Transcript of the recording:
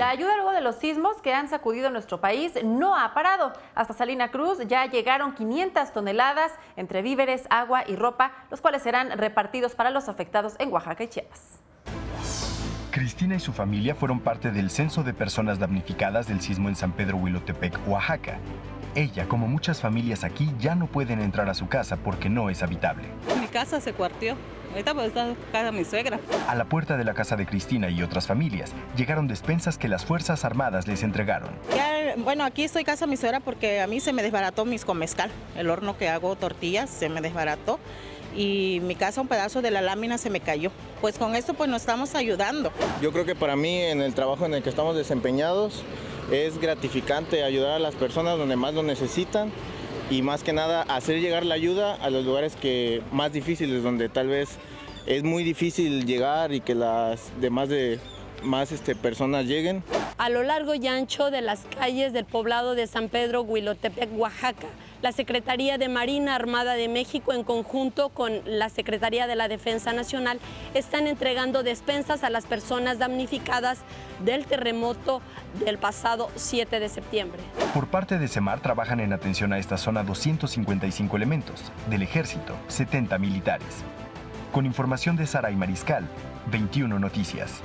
La ayuda luego de los sismos que han sacudido nuestro país no ha parado. Hasta Salina Cruz ya llegaron 500 toneladas entre víveres, agua y ropa, los cuales serán repartidos para los afectados en Oaxaca y Chiapas. Cristina y su familia fueron parte del censo de personas damnificadas del sismo en San Pedro Huilotepec, Oaxaca. Ella, como muchas familias aquí, ya no pueden entrar a su casa porque no es habitable. Mi casa se cuarteó. Ahorita pues está en casa de mi suegra. A la puerta de la casa de Cristina y otras familias llegaron despensas que las Fuerzas Armadas les entregaron. Bueno, aquí estoy casa de mi suegra porque a mí se me desbarató mis comezcal. El horno que hago tortillas se me desbarató y mi casa, un pedazo de la lámina se me cayó. Pues con esto pues nos estamos ayudando. Yo creo que para mí en el trabajo en el que estamos desempeñados es gratificante ayudar a las personas donde más lo necesitan y más que nada hacer llegar la ayuda a los lugares más difíciles, donde tal vez es muy difícil llegar y que las demás personas lleguen. A lo largo y ancho de las calles del poblado de San Pedro Huilotepec, Oaxaca, la Secretaría de Marina Armada de México, en conjunto con la Secretaría de la Defensa Nacional, están entregando despensas a las personas damnificadas del terremoto del pasado 7 de septiembre. Por parte de CEMAR trabajan en atención a esta zona 255 elementos, del Ejército, 70 militares. Con información de Saray Mariscal, 21 Noticias.